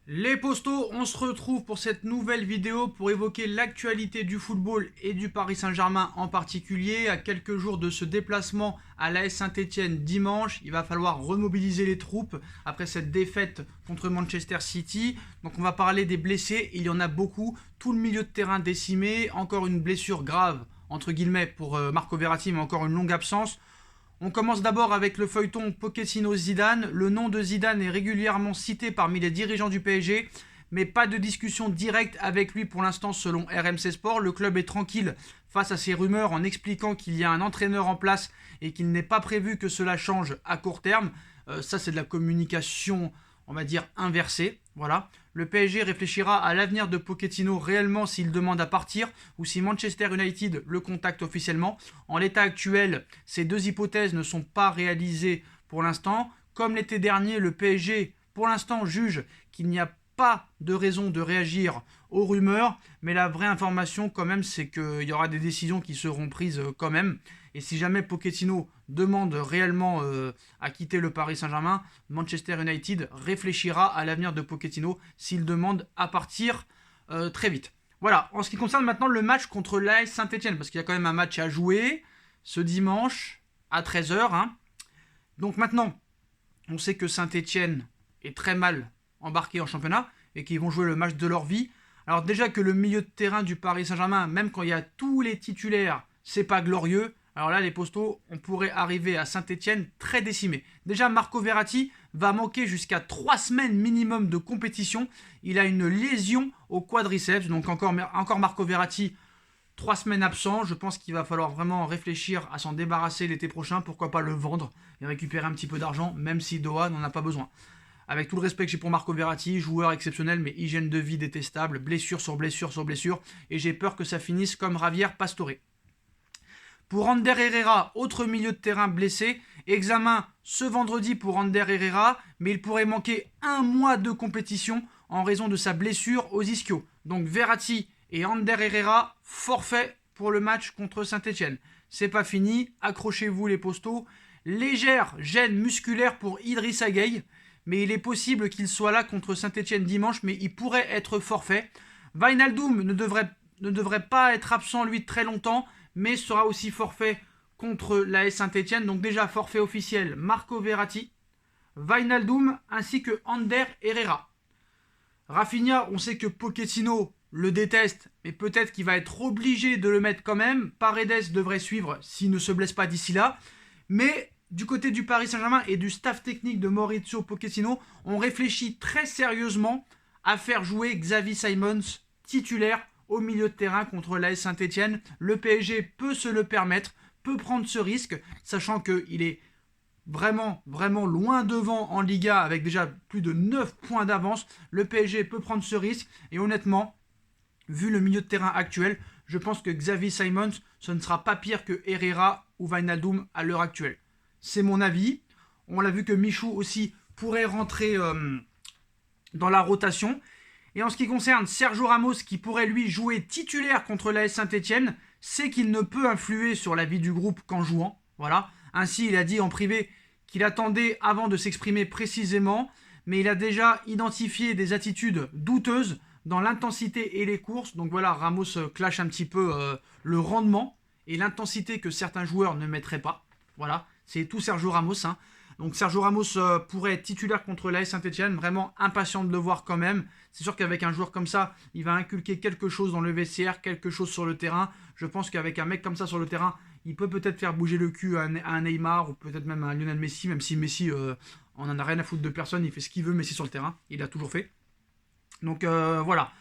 Les postos, on se retrouve pour cette nouvelle vidéo pour évoquer l'actualité du football et du Paris Saint-Germain en particulier. À quelques jours de ce déplacement à l'AS Saint-Etienne dimanche, il va falloir remobiliser les troupes après cette défaite contre Manchester City. Donc on va parler des blessés, il y en a beaucoup. Tout le milieu de terrain décimé, encore une blessure grave entre guillemets pour Marco Verratti, mais encore une longue absence. On commence d'abord avec le feuilleton Pochettino-Zidane. Le nom de Zidane est régulièrement cité parmi les dirigeants du PSG, mais pas de discussion directe avec lui pour l'instant selon RMC Sport. Le club est tranquille face à ces rumeurs en expliquant qu'il y a un entraîneur en place et qu'il n'est pas prévu que cela change à court terme. Ça c'est de la communication, on va dire, inversée. Voilà. Le PSG réfléchira à l'avenir de Pochettino réellement s'il demande à partir ou si Manchester United le contacte officiellement. En l'état actuel, ces deux hypothèses ne sont pas réalisées pour l'instant. Comme l'été dernier, le PSG, pour l'instant, juge qu'il n'y a pas de raison de réagir aux rumeurs, mais la vraie information quand même, c'est qu'il y aura des décisions qui seront prises quand même. Et si jamais Pochettino demande réellement à quitter le Paris Saint-Germain, Manchester United réfléchira à l'avenir de Pochettino s'il demande à partir très vite. Voilà, en ce qui concerne maintenant le match contre l'AS Saint-Etienne, parce qu'il y a quand même un match à jouer ce dimanche à 13h. Donc maintenant, on sait que Saint-Etienne est très mal embarqué en championnat et qu'ils vont jouer le match de leur vie. Alors déjà que le milieu de terrain du Paris Saint-Germain, même quand il y a tous les titulaires, c'est pas glorieux. Alors là, les postos, on pourrait arriver à Saint-Etienne très décimé. Déjà, Marco Verratti va manquer jusqu'à 3 semaines minimum de compétition. Il a une lésion au quadriceps, donc encore Marco Verratti, 3 semaines absent. Je pense qu'il va falloir vraiment réfléchir à s'en débarrasser l'été prochain. Pourquoi pas le vendre et récupérer un petit peu d'argent, même si Doha n'en a pas besoin. Avec tout le respect que j'ai pour Marco Verratti, joueur exceptionnel, mais hygiène de vie détestable, blessure sur blessure sur blessure, et j'ai peur que ça finisse comme Javier Pastore. Pour Ander Herrera, autre milieu de terrain blessé, examen ce vendredi pour Ander Herrera, mais il pourrait manquer 1 mois de compétition en raison de sa blessure aux ischios. Donc Verratti et Ander Herrera, forfait pour le match contre Saint-Etienne. C'est pas fini, accrochez-vous les postos. Légère gêne musculaire pour Idrissa Gueye, mais il est possible qu'il soit là contre Saint-Etienne dimanche, mais il pourrait être forfait. Wijnaldum ne devrait pas être absent lui très longtemps, mais sera aussi forfait contre l'AS Saint-Etienne. Donc déjà forfait officiel Marco Verratti, Wijnaldum ainsi que Ander Herrera. Rafinha, on sait que Pochettino le déteste, mais peut-être qu'il va être obligé de le mettre quand même. Paredes devrait suivre s'il ne se blesse pas d'ici là. Mais du côté du Paris Saint-Germain et du staff technique de Maurizio Pochettino, on réfléchit très sérieusement à faire jouer Xavi Simons titulaire au milieu de terrain contre l'AS Saint-Etienne. Le PSG peut se le permettre, peut prendre ce risque, sachant qu'il est vraiment loin devant en Liga avec déjà plus de 9 points d'avance. Le PSG peut prendre ce risque et honnêtement, vu le milieu de terrain actuel, je pense que Xavi Simons, ce ne sera pas pire que Herrera ou Wijnaldum à l'heure actuelle. C'est mon avis. On l'a vu que Michou aussi pourrait rentrer dans la rotation. Et en ce qui concerne Sergio Ramos, qui pourrait lui jouer titulaire contre l'AS Saint-Etienne, c'est qu'il ne peut influer sur la vie du groupe qu'en jouant. Voilà. Ainsi, il a dit en privé qu'il attendait avant de s'exprimer précisément, mais il a déjà identifié des attitudes douteuses dans l'intensité et les courses. Donc voilà, Ramos clash un petit peu le rendement et l'intensité que certains joueurs ne mettraient pas. Voilà, c'est tout Sergio Ramos. Donc Sergio Ramos pourrait être titulaire contre l'AS Saint-Etienne, vraiment impatient de le voir quand même. C'est sûr qu'avec un joueur comme ça, il va inculquer quelque chose dans le vestiaire, quelque chose sur le terrain. Je pense qu'avec un mec comme ça sur le terrain, il peut peut-être faire bouger le cul à un Neymar ou peut-être même à un Lionel Messi, même si Messi, on en a rien à foutre de personne, il fait ce qu'il veut Messi sur le terrain, il l'a toujours fait. Donc voilà.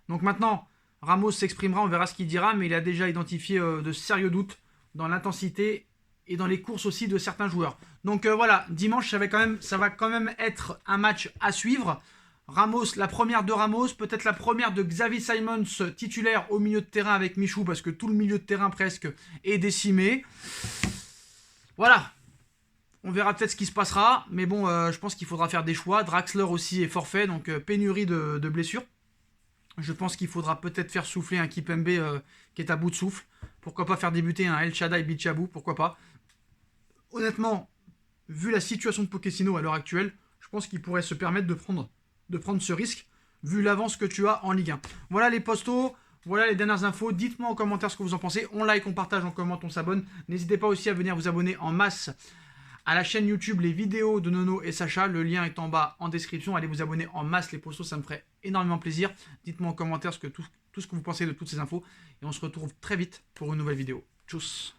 Donc maintenant, Ramos s'exprimera, on verra ce qu'il dira, mais il a déjà identifié de sérieux doutes dans l'intensité et dans les courses aussi de certains joueurs. Donc voilà, dimanche, ça va quand même être un match à suivre. Ramos, la première de Ramos, peut-être la première de Xavi Simons, titulaire au milieu de terrain avec Michou, parce que tout le milieu de terrain presque est décimé. Voilà, on verra peut-être ce qui se passera, mais bon, je pense qu'il faudra faire des choix. Draxler aussi est forfait, donc pénurie de blessures. Je pense qu'il faudra peut-être faire souffler un Kipembe qui est à bout de souffle. Pourquoi pas faire débuter un El Shaddai Bichabou, pourquoi pas. Honnêtement, vu la situation de Pochettino à l'heure actuelle, je pense qu'il pourrait se permettre de prendre ce risque. vu l'avance que tu as en Ligue 1. Voilà les postos. Voilà les dernières infos. Dites-moi en commentaire ce que vous en pensez. On like, on partage, on commente, on s'abonne. N'hésitez pas aussi à venir vous abonner en masse à la chaîne YouTube Les Vidéos de Nono et Sacha. Le lien est en bas en description. Allez vous abonner en masse les postos, ça me ferait énormément plaisir. Dites-moi en commentaire tout ce que vous pensez de toutes ces infos. Et on se retrouve très vite pour une nouvelle vidéo. Tchuss.